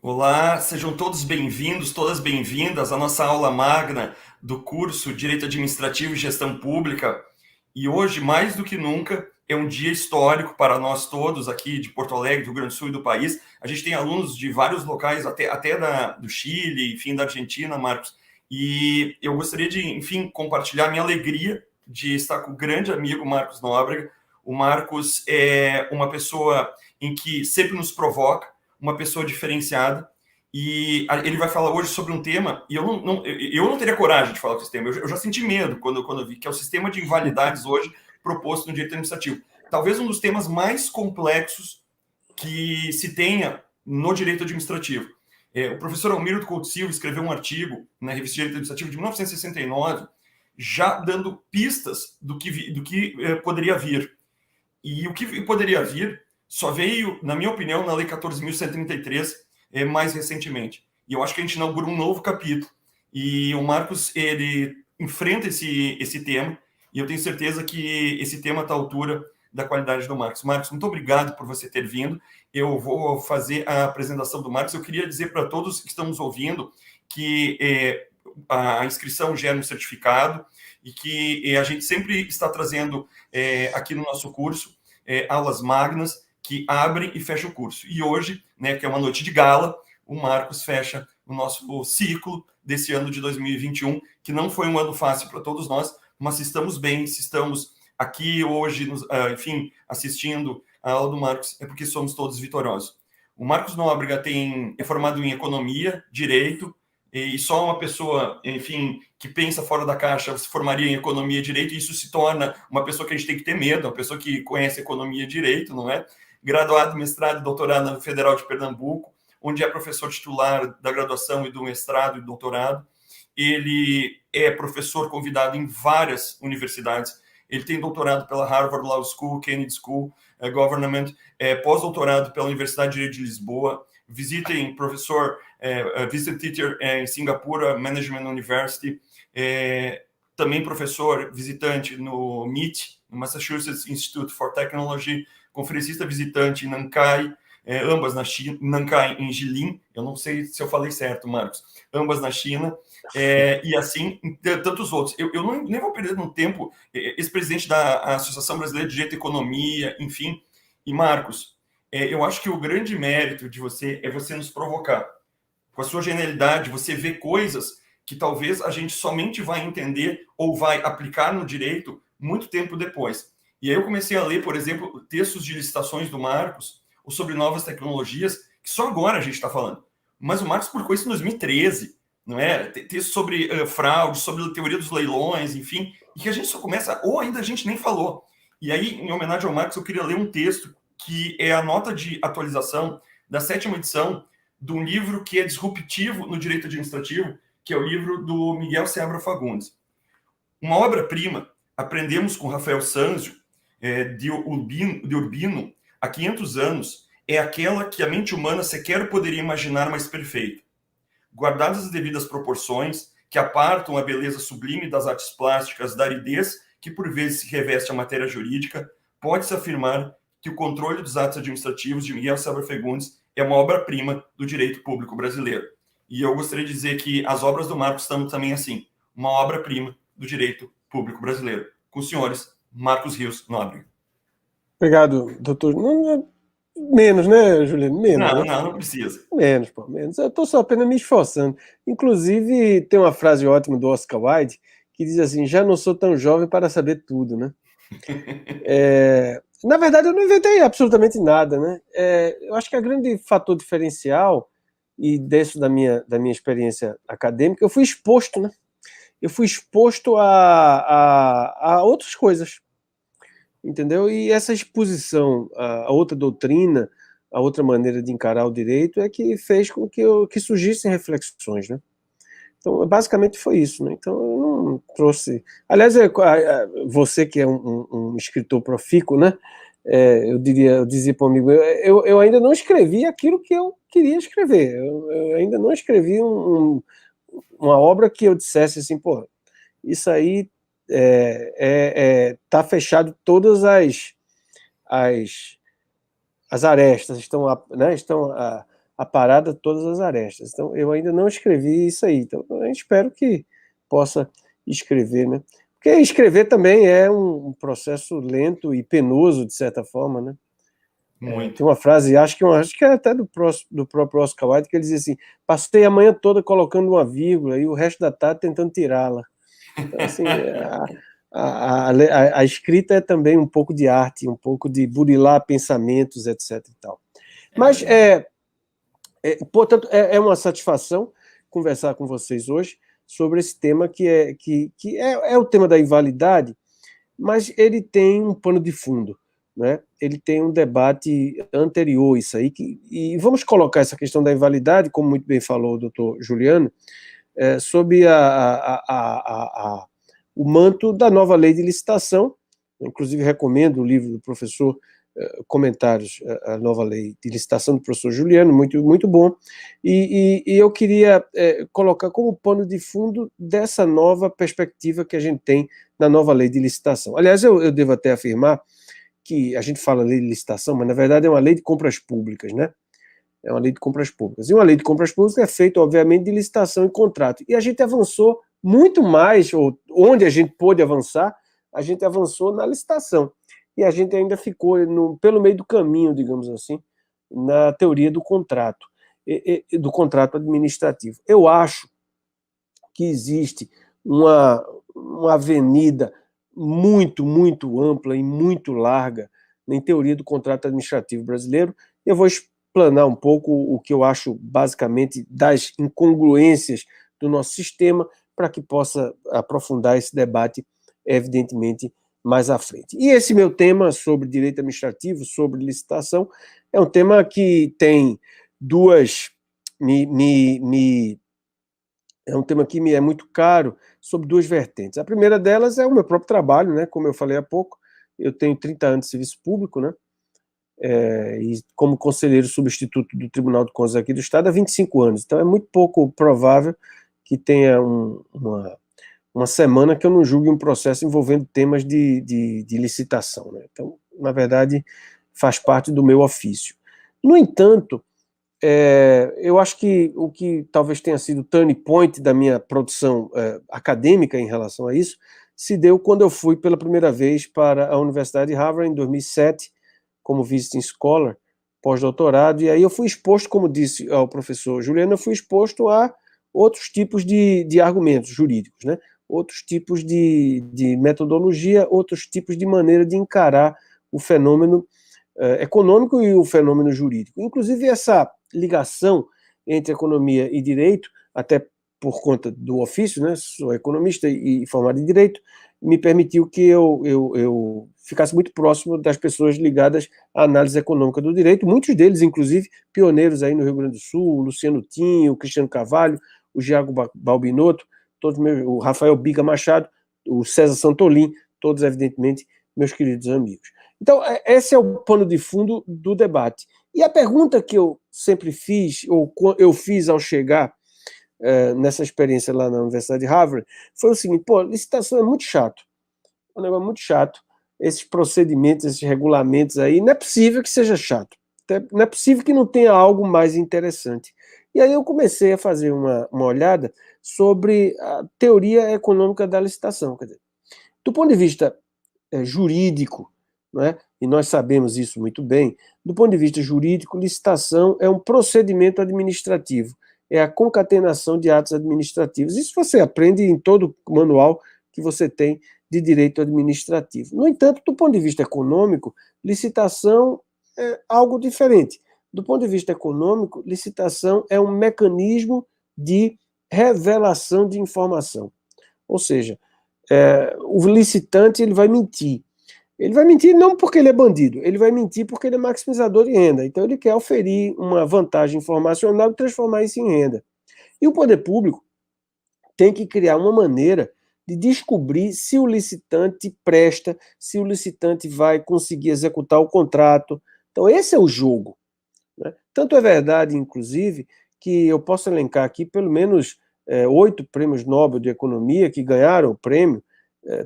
Olá, sejam todos bem-vindos, todas bem-vindas à nossa aula magna do curso Direito Administrativo e Gestão Pública. E hoje, mais do que nunca, é um dia histórico para nós todos aqui de Porto Alegre, do Rio Grande do Sul e do país. A gente tem alunos de vários locais, até do Chile, enfim, da Argentina, Marcos. E eu gostaria de, enfim, compartilhar minha alegria de estar com o grande amigo Marcos Nóbrega. O Marcos é uma pessoa em que sempre nos provoca, uma pessoa diferenciada, e ele vai falar hoje sobre um tema, e eu não teria coragem de falar desse tema, eu já senti medo quando eu vi, que é o sistema de invalidades hoje proposto no direito administrativo. Talvez um dos temas mais complexos que se tenha no direito administrativo. O professor Almiro do Couto Silva escreveu um artigo na revista Direito Administrativo de 1969, já dando pistas do que poderia vir. E o que poderia vir só veio, na minha opinião, na Lei 14.133, mais recentemente. E eu acho que a gente inaugura um novo capítulo. E o Marcos, ele enfrenta esse tema, e eu tenho certeza que esse tema está à altura da qualidade do Marcos. Marcos, muito obrigado por você ter vindo. Eu vou fazer a apresentação do Marcos. Eu queria dizer para todos que estão nos ouvindo que a inscrição gera um certificado e que a gente sempre está trazendo aqui no nosso curso aulas magnas que abrem e fecham o curso. E hoje, né, que é uma noite de gala, o Marcos fecha o nosso ciclo desse ano de 2021, que não foi um ano fácil para todos nós, mas se estamos bem, se estamos aqui hoje, enfim, assistindo a aula do Marcos, é porque somos todos vitoriosos. O Marcos Nóbrega é formado em economia, direito, e só uma pessoa, enfim, que pensa fora da caixa se formaria em economia e direito, e isso se torna uma pessoa que a gente tem que ter medo, uma pessoa que conhece economia e direito, não é? Graduado, mestrado e doutorado na Federal de Pernambuco, onde é professor titular da graduação e do mestrado e doutorado. Ele é professor convidado em várias universidades. Ele tem doutorado pela Harvard Law School, Kennedy School, Government, pós-doutorado pela Universidade de Direito de Lisboa. Visitem professor, visiting teacher em Singapura Management University, também professor visitante no MIT, no Massachusetts Institute for Technology, conferencista visitante em Nankai, ambas na China, Nankai em Jilin, eu não sei se eu falei certo, Marcos, ambas na China, e assim, tantos outros. Eu nem vou perder um tempo, ex-presidente da Associação Brasileira de Direito e Economia, enfim, e Marcos, eu acho que o grande mérito de você é você nos provocar. Com a sua genialidade, você vê coisas que talvez a gente somente vai entender ou vai aplicar no direito muito tempo depois. E aí eu comecei a ler, por exemplo, textos de licitações do Marcos, ou sobre novas tecnologias, que só agora a gente está falando. Mas o Marcos publicou isso em 2013, não é? Textos sobre fraude, sobre a teoria dos leilões, enfim, e que a gente só começa, ou ainda a gente nem falou. E aí, em homenagem ao Marcos, eu queria ler um texto que é a nota de atualização da 7ª edição de um livro que é disruptivo no direito administrativo, que é o livro do Miguel Seabra Fagundes. Uma obra-prima, aprendemos com Rafael Sanzio, de Urbino, há 500 anos, é aquela que a mente humana sequer poderia imaginar mais perfeita. Guardadas as devidas proporções, que apartam a beleza sublime das artes plásticas da aridez que por vezes se reveste a matéria jurídica, pode-se afirmar que o controle dos atos administrativos de Miguel Seabra Fagundes é uma obra-prima do direito público brasileiro. E eu gostaria de dizer que as obras do Marcos estão também assim, uma obra-prima do direito público brasileiro. Com os senhores, Marcos Rios Nóbrega. Obrigado, doutor. Menos, né, Juliano? Menos, Não, né? não, não precisa. Menos, pô, menos. Eu estou só apenas me esforçando. Inclusive, tem uma frase ótima do Oscar Wilde que diz assim: já não sou tão jovem para saber tudo, né? Na verdade, eu não inventei absolutamente nada, né? Eu acho que a grande fator diferencial, e dentro da minha experiência acadêmica, eu fui exposto, né? Eu fui exposto a outras coisas, entendeu? E essa exposição a outra doutrina, a outra maneira de encarar o direito é que fez com que surgissem reflexões, né? Então, basicamente foi isso, né? Então, eu não trouxe... Aliás, você que é um escritor profícuo, né? Eu dizia para um amigo, eu ainda não escrevi aquilo que eu queria escrever. Eu ainda não escrevi uma obra que eu dissesse assim, pô, isso aí tá fechado todas as arestas, estão a parada de todas as arestas. Então, eu ainda não escrevi isso aí. Então, eu espero que possa escrever, né? Porque escrever também é um processo lento e penoso, de certa forma, né? Muito. Tem uma frase, acho que é até do próprio Oscar Wilde, que ele diz assim: passei a manhã toda colocando uma vírgula e o resto da tarde tentando tirá-la. Então, assim, a escrita é também um pouco de arte, um pouco de burilar pensamentos, etc. E tal. Mas, portanto, é uma satisfação conversar com vocês hoje sobre esse tema que é o tema da invalidade, mas ele tem um pano de fundo, né? Ele tem um debate anterior, isso aí, e vamos colocar essa questão da invalidade, como muito bem falou o doutor Juliano, sob o manto da nova lei de licitação. Inclusive, recomendo o livro do professor, Comentários à Nova Lei de Licitação, do professor Juliano, muito, muito bom. E eu queria colocar como pano de fundo dessa nova perspectiva que a gente tem na nova lei de licitação. Aliás, eu devo até afirmar que a gente fala lei de licitação, mas na verdade é uma lei de compras públicas, né? É uma lei de compras públicas. E uma lei de compras públicas é feita, obviamente, de licitação e contrato. E a gente avançou muito mais, ou onde a gente pôde avançar, a gente avançou na licitação. E a gente ainda ficou pelo meio do caminho, digamos assim, na teoria do contrato administrativo. Eu acho que existe uma avenida muito, muito ampla e muito larga em teoria do contrato administrativo brasileiro. Eu vou explanar um pouco o que eu acho, basicamente, das incongruências do nosso sistema, para que possa aprofundar esse debate, evidentemente, mais à frente. E esse meu tema sobre direito administrativo, sobre licitação, é um tema que tem duas... É um tema que me é muito caro, sob duas vertentes. A primeira delas é o meu próprio trabalho, né? Como eu falei há pouco, eu tenho 30 anos de serviço público, né? E como conselheiro substituto do Tribunal de Contas aqui do Estado há 25 anos. Então é muito pouco provável que tenha uma semana que eu não julgue um processo envolvendo temas de licitação, né? Então, na verdade, faz parte do meu ofício. No entanto, eu acho que o que talvez tenha sido o turning point da minha produção acadêmica em relação a isso se deu quando eu fui pela primeira vez para a Universidade de Harvard em 2007, como visiting scholar, pós-doutorado, e aí eu fui exposto, como disse ao professor Juliano, eu fui exposto a outros tipos de argumentos jurídicos, né? Outros tipos de metodologia, outros tipos de maneira de encarar o fenômeno econômico e o fenômeno jurídico. Inclusive, essa ligação entre economia e direito, até por conta do ofício, né, sou economista e formado em direito, me permitiu que eu ficasse muito próximo das pessoas ligadas à análise econômica do direito, muitos deles, inclusive, pioneiros aí no Rio Grande do Sul, o Luciano Tinho, o Cristiano Carvalho, o Giago Balbinotto, o Rafael Biga Machado, o César Santolin, todos, evidentemente, meus queridos amigos. Então, esse é o pano de fundo do debate. E a pergunta que eu sempre fiz, ou eu fiz ao chegar nessa experiência lá na Universidade de Harvard, foi o seguinte: licitação é muito chato. É um negócio muito chato. Esses procedimentos, esses regulamentos aí, não é possível que seja chato. Não é possível que não tenha algo mais interessante. E aí eu comecei a fazer uma olhada sobre a teoria econômica da licitação. Quer dizer, do ponto de vista jurídico, não é? E nós sabemos isso muito bem, do ponto de vista jurídico, licitação é um procedimento administrativo, é a concatenação de atos administrativos. Isso você aprende em todo o manual que você tem de direito administrativo. No entanto, do ponto de vista econômico, licitação é algo diferente. Do ponto de vista econômico, licitação é um mecanismo de revelação de informação. Ou seja, o licitante ele vai mentir. Ele vai mentir não porque ele é bandido, ele vai mentir porque ele é maximizador de renda. Então ele quer oferir uma vantagem informacional e transformar isso em renda. E o poder público tem que criar uma maneira de descobrir se o licitante presta, se o licitante vai conseguir executar o contrato. Então esse é o jogo, né? Tanto é verdade, inclusive, que eu posso elencar aqui pelo menos 8 prêmios Nobel de Economia que ganharam o prêmio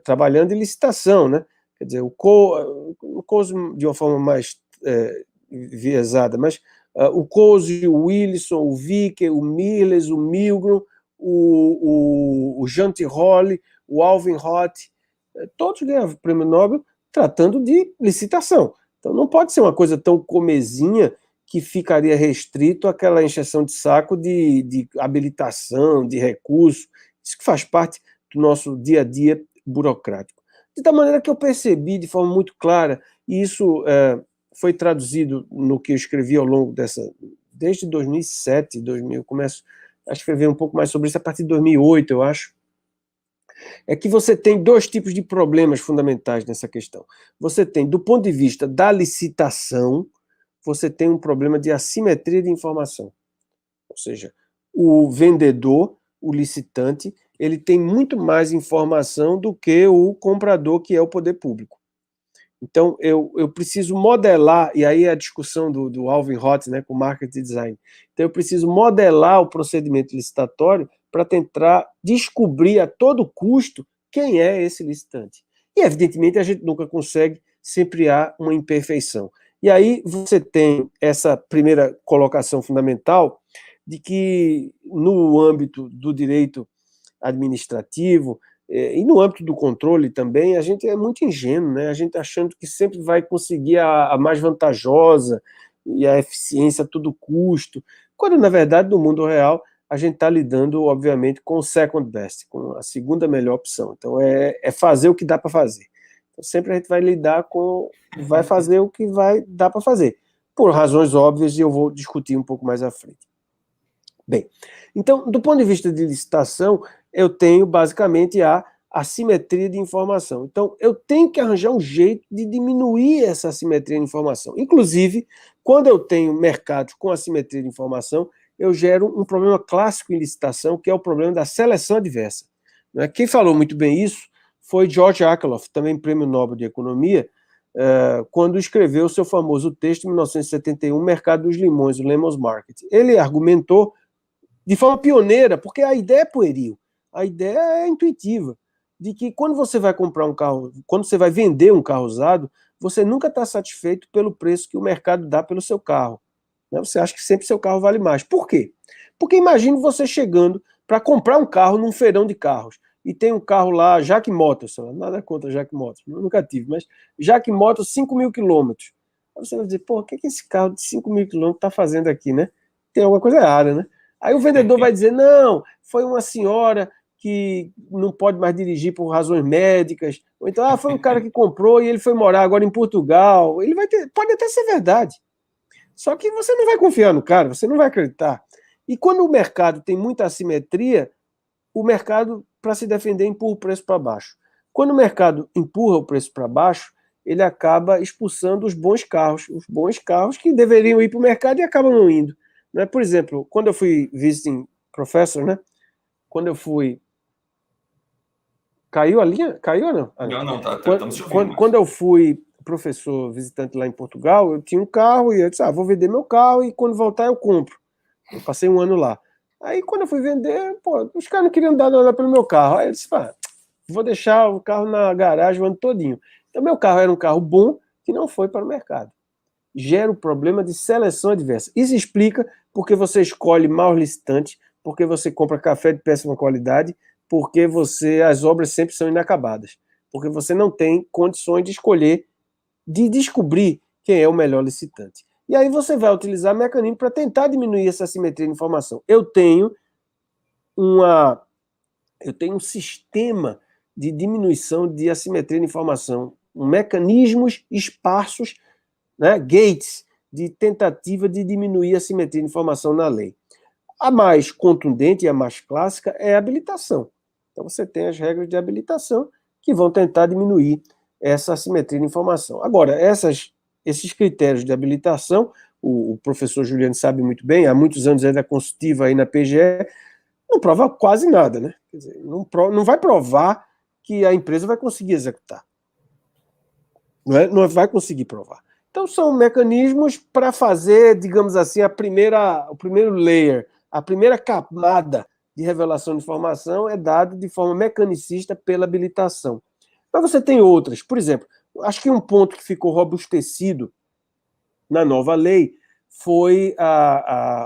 trabalhando em licitação, né? Quer dizer, o Coase de uma forma mais viesada, mas o Coase, o Wilson, o Vicker, o Miles, o Milgrom, o Jean Tirole, o Alvin Roth, todos ganharam o prêmio Nobel tratando de licitação. Então não pode ser uma coisa tão comezinha que ficaria restrito àquela encheção de saco de habilitação, de recurso. Isso que faz parte do nosso dia a dia burocrático. De tal maneira que eu percebi de forma muito clara, e isso foi traduzido no que eu escrevi ao longo desde 2007, 2000, começo a escrever um pouco mais sobre isso a partir de 2008, eu acho, é que você tem dois tipos de problemas fundamentais nessa questão. Você tem, do ponto de vista da licitação, você tem um problema de assimetria de informação. Ou seja, o vendedor, o licitante, ele tem muito mais informação do que o comprador, que é o poder público. Então, eu preciso modelar, e aí a discussão do Alvin Roth, né, com market design. Então, eu preciso modelar o procedimento licitatório para tentar descobrir a todo custo quem é esse licitante. E, evidentemente, a gente nunca consegue, sempre há uma imperfeição. E aí você tem essa primeira colocação fundamental de que, no âmbito do direito administrativo, e no âmbito do controle também, a gente é muito ingênuo, né? A gente achando que sempre vai conseguir a mais vantajosa e a eficiência a todo custo, quando, na verdade, no mundo real, a gente está lidando, obviamente, com o second best, com a segunda melhor opção. Então, é fazer o que dá para fazer. Então, sempre a gente vai fazer o que vai dar para fazer, por razões óbvias, e eu vou discutir um pouco mais à frente. Bem, então, do ponto de vista de licitação, eu tenho basicamente a assimetria de informação. Então, eu tenho que arranjar um jeito de diminuir essa assimetria de informação. Inclusive, quando eu tenho mercados com assimetria de informação, eu gero um problema clássico em licitação, que é o problema da seleção adversa. Quem falou muito bem isso foi George Akerlof, também prêmio Nobel de Economia, quando escreveu o seu famoso texto em 1971, Mercado dos Limões, o Lemon's Market. Ele argumentou de forma pioneira, porque a ideia é pueril, a ideia é intuitiva, de que quando você vai comprar um carro, quando você vai vender um carro usado, você nunca está satisfeito pelo preço que o mercado dá pelo seu carro. Você acha que sempre seu carro vale mais. Por quê? Porque imagine você chegando para comprar um carro num feirão de carros, e tem um carro lá, Jack Motors, nada contra Jack Motors, nunca tive, mas Jack Motors, 5.000 quilômetros. Aí você vai dizer, pô, o que esse carro de 5.000 quilômetros está fazendo aqui, né? Tem alguma coisa errada, né? Aí o vendedor vai dizer, não, foi uma senhora que não pode mais dirigir por razões médicas, ou então, foi um cara que comprou e ele foi morar agora em Portugal. Ele pode até ser verdade, só que você não vai confiar no cara, você não vai acreditar. E quando o mercado tem muita assimetria, o mercado, para se defender, empurra o preço para baixo. Quando o mercado empurra o preço para baixo, ele acaba expulsando os bons carros que deveriam ir para o mercado e acabam não indo. Por exemplo, quando eu fui visiting professor, né? Quando eu fui... Caiu a linha? Caiu ou não? Não, tá, estamos te ouvindo. Quando eu fui professor visitante lá em Portugal, eu tinha um carro e eu disse, vou vender meu carro e quando voltar eu compro. Eu passei um ano lá. Aí quando eu fui vender, os caras não queriam dar nada pelo meu carro. Aí eu disse, vou deixar o carro na garagem o ano todinho. Então meu carro era um carro bom que não foi para o mercado. Gera o problema de seleção adversa. Isso explica porque você escolhe maus licitantes, porque você compra café de péssima qualidade, porque as obras sempre são inacabadas, porque você não tem condições de escolher, de descobrir quem é o melhor licitante. E aí você vai utilizar mecanismo para tentar diminuir essa assimetria de informação. Eu tenho um sistema de diminuição de assimetria de informação, mecanismos esparsos, gates de tentativa de diminuir a assimetria de informação na lei. A mais contundente e a mais clássica é a habilitação. Então você tem as regras de habilitação que vão tentar diminuir essa assimetria de informação. Agora, esses critérios de habilitação, o professor Juliano sabe muito bem, há muitos anos é da consultiva aí na PGE, não prova quase nada, né? Quer dizer, não vai provar que a empresa vai conseguir executar. Não vai conseguir provar. Então, são mecanismos para fazer, digamos assim, o primeiro layer, a primeira camada de revelação de informação é dado de forma mecanicista pela habilitação. Mas você tem outras. Por exemplo, acho que um ponto que ficou robustecido na nova lei foi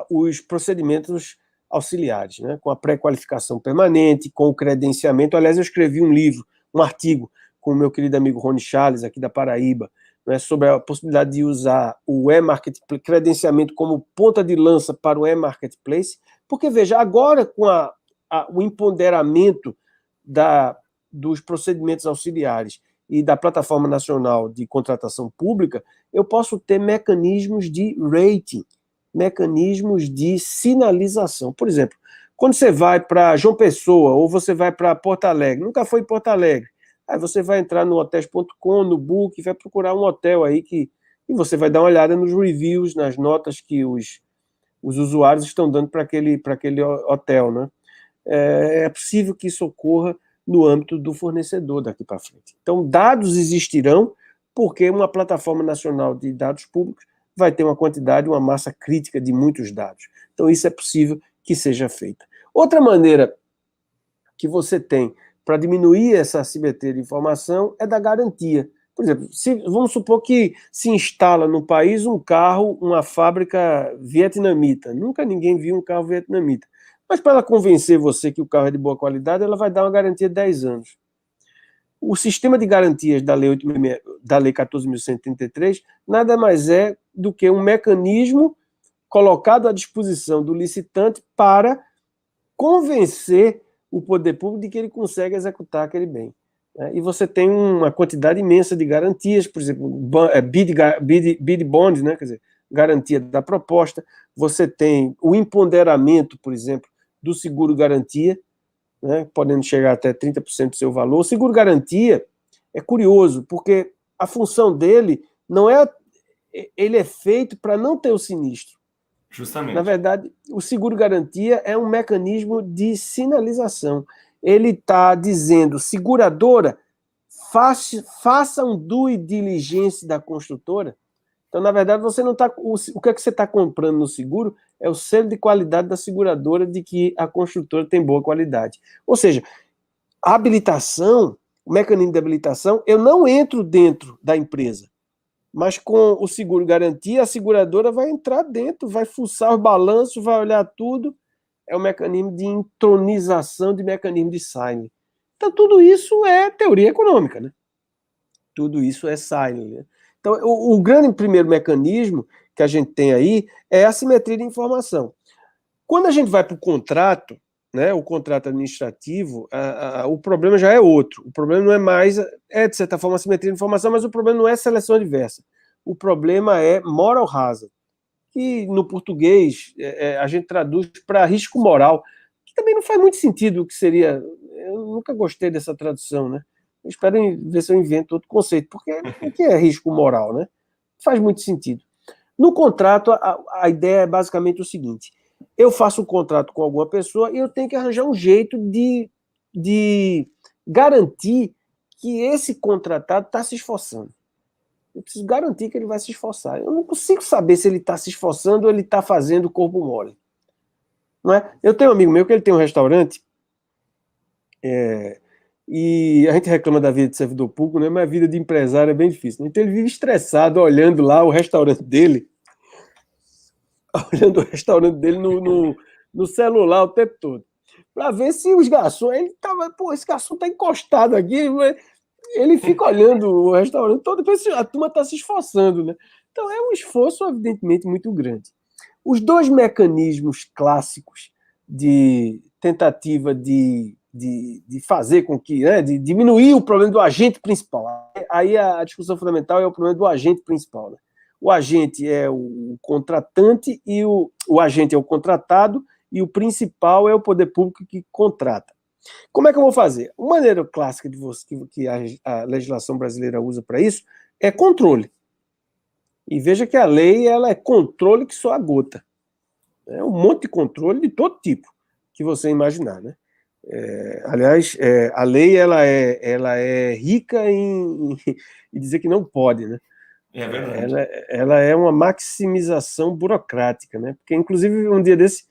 os procedimentos auxiliares, né? Com a pré-qualificação permanente, com o credenciamento. Aliás, eu escrevi um livro, um artigo, com o meu querido amigo Rony Charles, aqui da Paraíba, né, sobre a possibilidade de usar o e-marketplace, credenciamento como ponta de lança para o e-marketplace, porque, veja, agora com o empoderamento dos procedimentos auxiliares e da Plataforma Nacional de Contratação Pública, eu posso ter mecanismos de rating, mecanismos de sinalização. Por exemplo, quando você vai para João Pessoa ou você vai para Porto Alegre, nunca foi em Porto Alegre, aí você vai entrar no hotels.com, no Book, vai procurar um hotel aí e você vai dar uma olhada nos reviews, nas notas que os usuários estão dando para aquele hotel, né? É possível que isso ocorra no âmbito do fornecedor daqui para frente. Então, dados existirão, porque uma plataforma nacional de dados públicos vai ter uma quantidade, uma massa crítica de muitos dados. Então, isso é possível que seja feita. Outra maneira que você tem para diminuir essa assimetria de informação é da garantia. Por exemplo, vamos supor que se instala no país um carro, uma fábrica vietnamita. Nunca ninguém viu um carro vietnamita. Mas para ela convencer você que o carro é de boa qualidade, ela vai dar uma garantia de 10 anos. O sistema de garantias da Lei 14.133 nada mais é do que um mecanismo colocado à disposição do licitante para convencer o poder público de que ele consegue executar aquele bem. E você tem uma quantidade imensa de garantias, por exemplo, bid bond, né? Quer dizer, garantia da proposta. Você tem o empoderamento, por exemplo, do seguro-garantia, né, podendo chegar até 30% do seu valor. O seguro-garantia é curioso, porque a função dele não é... Ele é feito para não ter o sinistro. Justamente. Na verdade, o seguro-garantia é um mecanismo de sinalização. Ele está dizendo, seguradora, faça um due diligence da construtora. Então, na verdade, você não está... O que é que você está comprando no seguro é o selo de qualidade da seguradora de que a construtora tem boa qualidade. Ou seja, a habilitação, o mecanismo de habilitação, eu não entro dentro da empresa, mas com o seguro-garantia, a seguradora vai entrar dentro, vai fuçar os balanços, vai olhar tudo. É um mecanismo de intronização de mecanismo de signing. Então, tudo isso é teoria econômica, né? Tudo isso é signing, né? Então, o grande primeiro mecanismo que a gente tem aí é a simetria de informação. Quando a gente vai para o contrato, né, o contrato administrativo, o problema já é outro. O problema não é mais, de certa forma, a simetria de informação, mas o problema não é seleção adversa. O problema é moral hazard, que no português a gente traduz para risco moral, que também não faz muito sentido o que seria. Eu nunca gostei dessa tradução, né? Eu espero ver se eu invento outro conceito, porque o que é risco moral, né? Faz muito sentido. No contrato, a ideia é basicamente o seguinte: eu faço um contrato com alguma pessoa e eu tenho que arranjar um jeito de garantir que esse contratado está se esforçando. Eu preciso garantir que ele vai se esforçar. Eu não consigo saber se ele está se esforçando ou ele está fazendo corpo mole. Não é? Eu tenho um amigo meu que ele tem um restaurante, e a gente reclama da vida de servidor público, né? Mas a vida de empresário é bem difícil. Né? Então ele vive estressado olhando lá o restaurante dele, no celular o tempo todo, para ver se os garçons, esse garçom está encostado aqui, ele fica olhando o restaurante todo, depois a turma está se esforçando, né? Então é um esforço evidentemente muito grande. Os dois mecanismos clássicos de tentativa de fazer com que, né, de diminuir o problema do agente principal. Aí a discussão fundamental é o problema do agente principal. Né? O agente é o contratante e o agente é o contratado e o principal é o poder público que contrata. Como é que eu vou fazer? Uma maneira clássica que a legislação brasileira usa para isso é controle. E veja que a lei ela é controle que só a gota. É um monte de controle de todo tipo que você imaginar, né? Aliás, a lei ela é rica em dizer que não pode, né? É verdade. Ela é uma maximização burocrática, né? Porque, inclusive, um dia desse,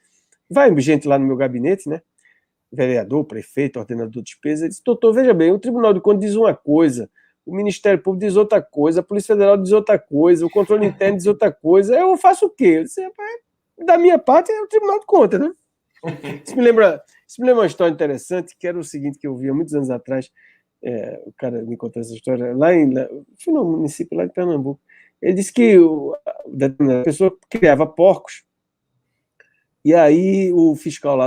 vai gente lá no meu gabinete, né? Vereador, prefeito, ordenador de despesa, ele disse: doutor, veja bem, o Tribunal de Contas diz uma coisa, o Ministério Público diz outra coisa, a Polícia Federal diz outra coisa, o controle interno diz outra coisa. Eu faço o quê? Da minha parte, é o Tribunal de Contas, né? Isso me lembra uma história interessante, que era o seguinte, que eu vi há muitos anos atrás. O cara me contou essa história foi no município lá de Pernambuco. Ele disse que a pessoa criava porcos, e aí o fiscal lá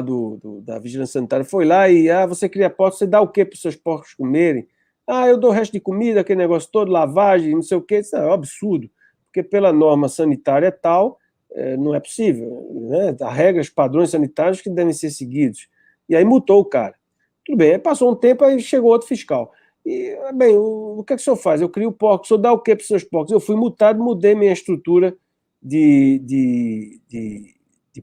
da Vigilância Sanitária foi lá e, você cria porcos, você dá o quê para os seus porcos comerem? Eu dou o resto de comida, aquele negócio todo, lavagem, não sei o quê. Isso é um absurdo, porque pela norma sanitária tal, não é possível, né? Há regras, padrões sanitários que devem ser seguidos. E aí multou o cara. Tudo bem, aí passou um tempo, aí chegou outro fiscal. E, bem, o que é que o senhor faz? Eu crio porcos, o senhor dá o quê para os seus porcos? Eu fui multado, mudei minha estrutura de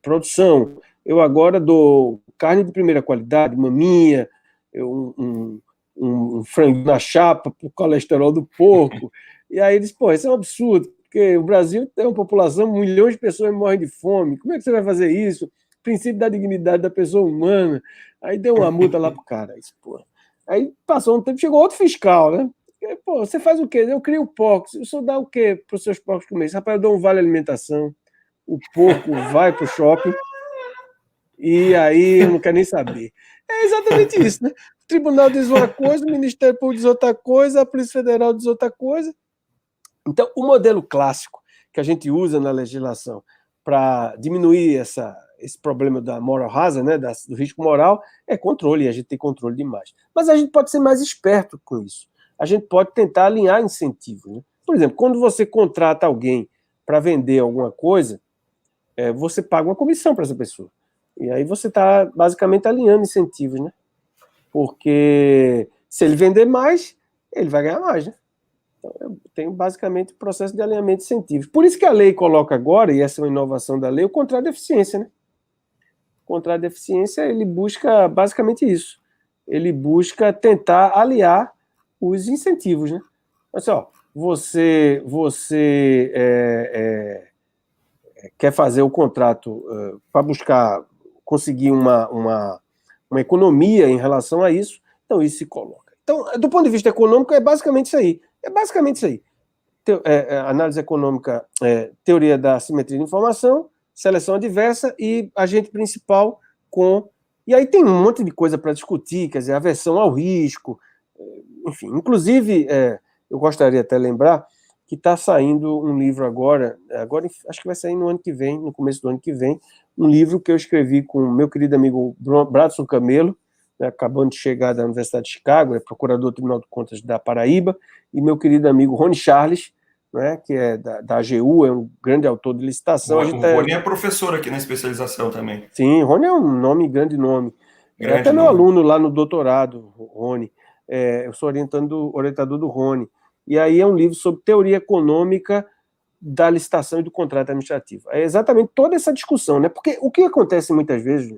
produção. Eu agora dou carne de primeira qualidade, maminha, um frango na chapa para o colesterol do porco. E aí eles, isso é um absurdo, porque o Brasil tem uma população, milhões de pessoas morrem de fome. Como é que você vai fazer isso? Princípio da dignidade da pessoa humana. Aí deu uma multa lá pro cara. Aí passou um tempo, chegou outro fiscal, né? Você faz o quê? Eu crio porcos. O senhor dá o quê para os seus porcos comer? Rapaz, eu dou um vale alimentação. O porco vai pro shopping e aí eu não quero nem saber. É exatamente isso, né? O tribunal diz uma coisa, o Ministério Público diz outra coisa, a Polícia Federal diz outra coisa. Então, o modelo clássico que a gente usa na legislação para diminuir esse problema da moral hazard, né, do risco moral, é controle, e a gente tem controle demais. Mas a gente pode ser mais esperto com isso. A gente pode tentar alinhar incentivos, né? Por exemplo, quando você contrata alguém para vender alguma coisa, você paga uma comissão para essa pessoa. E aí você está basicamente alinhando incentivos, né? Porque se ele vender mais, ele vai ganhar mais, né? Então, eu tenho basicamente o processo de alinhamento de incentivos. Por isso que a lei coloca agora, e essa é uma inovação da lei, o contrato de eficiência, né? O contrato de eficiência, ele busca basicamente isso. Ele busca tentar aliar os incentivos, né? Mas, você quer fazer o contrato para buscar conseguir uma economia em relação a isso, então isso se coloca. Então, do ponto de vista econômico, é basicamente isso aí. Análise econômica, teoria da simetria de informação, seleção adversa e agente principal com... E aí tem um monte de coisa para discutir, quer dizer, aversão ao risco, enfim. Inclusive, eu gostaria até de lembrar que está saindo um livro agora acho que vai sair no ano que vem, no começo do ano que vem, um livro que eu escrevi com o meu querido amigo Bradson Camelo, né, acabando de chegar da Universidade de Chicago, é procurador do Tribunal de Contas da Paraíba, e meu querido amigo Rony Charles, né, que é da AGU, é um grande autor de licitação. O Rony é professor aqui na especialização também. Sim, Rony é um grande nome. Grande até nome. Meu aluno lá no doutorado, Rony. Eu sou orientador do Rony. E aí é um livro sobre teoria econômica da licitação e do contrato administrativo. É exatamente toda essa discussão, né? Porque o que acontece muitas vezes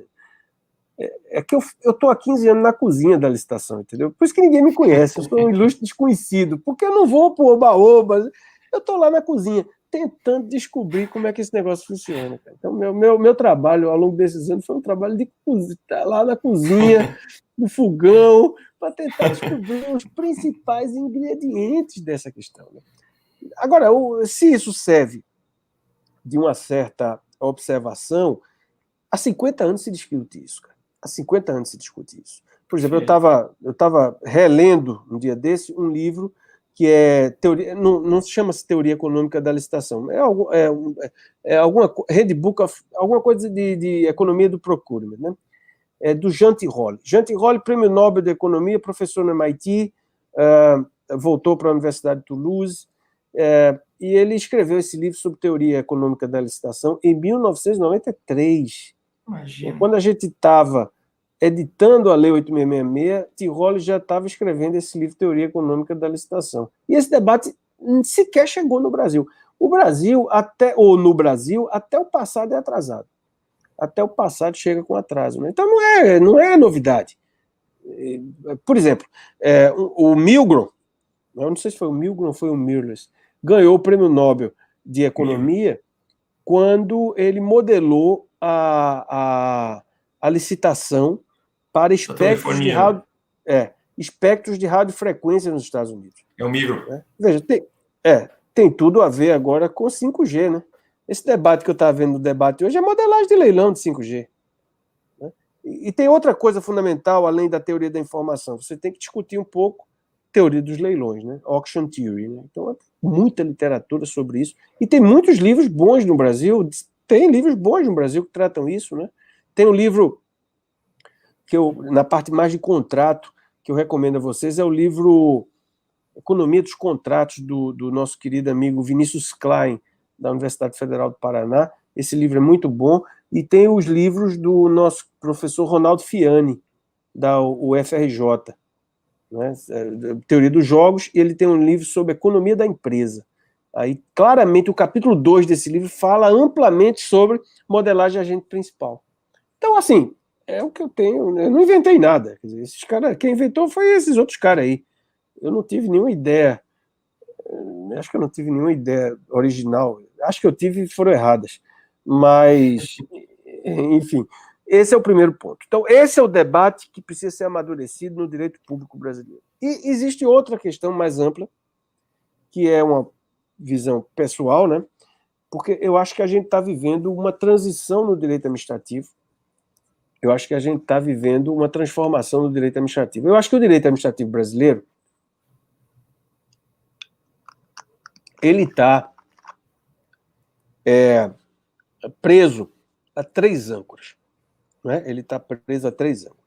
é que eu estou há 15 anos na cozinha da licitação, entendeu? Por isso que ninguém me conhece, eu sou um ilustre desconhecido, porque eu não vou pro oba-oba, eu estou lá na cozinha, tentando descobrir como é que esse negócio funciona. Cara. Então, meu trabalho ao longo desses anos foi um trabalho de estar lá na cozinha, no fogão, para tentar descobrir os principais ingredientes dessa questão. Né? Agora, se isso serve de uma certa observação, há 50 anos se discute isso, cara. Há 50 anos se discute isso. Por exemplo, eu estava relendo um dia desse um livro que é teoria, não se chama-se teoria econômica da licitação, é alguma handbook of, alguma coisa de economia do procurement, né? É do Jean Tirole. Jean Tirole, prêmio Nobel de Economia, professor no MIT, voltou para a Universidade de Toulouse, e ele escreveu esse livro sobre teoria econômica da licitação em 1993. Imagina. Quando a gente estava editando a Lei 8666, Tirole já estava escrevendo esse livro Teoria Econômica da Licitação. E esse debate sequer chegou no Brasil. No Brasil, até o passado é atrasado. Até o passado chega com atraso. Né? Então não é novidade. Por exemplo, o Milgrom, eu não sei se foi o Milgrom ou foi o Mirrlees, ganhou o Prêmio Nobel de Economia quando ele modelou a licitação para espectros de espectros de radiofrequência nos Estados Unidos. É o micro. Né? Veja, tem tudo a ver agora com 5G, né? Esse debate que eu estava vendo no debate hoje é modelagem de leilão de 5G. Né? E tem outra coisa fundamental, além da teoria da informação. Você tem que discutir um pouco a teoria dos leilões, né? Auction Theory. Né? Então, muita literatura sobre isso. E tem muitos livros bons no Brasil. Tem livros bons no Brasil que tratam isso, né? Tem um livro que na parte mais de contrato, que eu recomendo a vocês, é o livro Economia dos Contratos, do nosso querido amigo Vinícius Klein, da Universidade Federal do Paraná. Esse livro é muito bom. E tem os livros do nosso professor Ronaldo Fiani, da UFRJ, né? Teoria dos Jogos, e ele tem um livro sobre economia da empresa. Aí, claramente, o capítulo 2 desse livro fala amplamente sobre modelagem de agente principal. Então, assim, é o que eu tenho. Eu não inventei nada. Quer dizer, esses caras, quem inventou foi esses outros caras aí. Eu não tive nenhuma ideia. Acho que eu não tive nenhuma ideia original. Acho que eu tive e foram erradas. Mas, enfim, esse é o primeiro ponto. Então, esse é o debate que precisa ser amadurecido no direito público brasileiro. E existe outra questão mais ampla, que é uma visão pessoal, né? Porque eu acho que a gente está vivendo uma transição no direito administrativo. Eu acho que a gente está vivendo uma transformação no direito administrativo. Eu acho que o direito administrativo brasileiro ele está preso a 3 âncoras. Né? Ele está preso a 3 âncoras.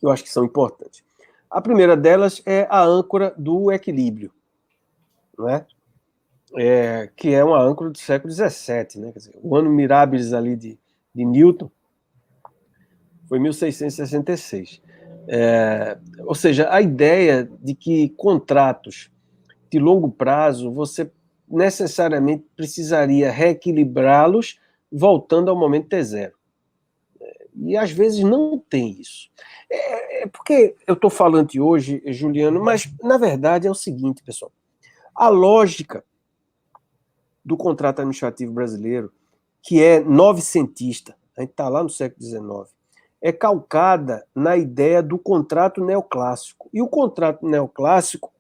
Eu acho que são importantes. A primeira delas é a âncora do equilíbrio, né? Que é uma âncora do século XVII. Né? Quer dizer, o ano mirabilis ali de Newton foi 1666. Ou seja, a ideia de que contratos de longo prazo, você necessariamente precisaria reequilibrá-los voltando ao momento T0. E às vezes não tem isso. Porque eu estou falando de hoje, Juliano, mas na verdade é o seguinte, pessoal. A lógica do contrato administrativo brasileiro, que é novecentista, a gente está lá no século XIX, é calcada na ideia do contrato neoclássico. E o contrato neoclássico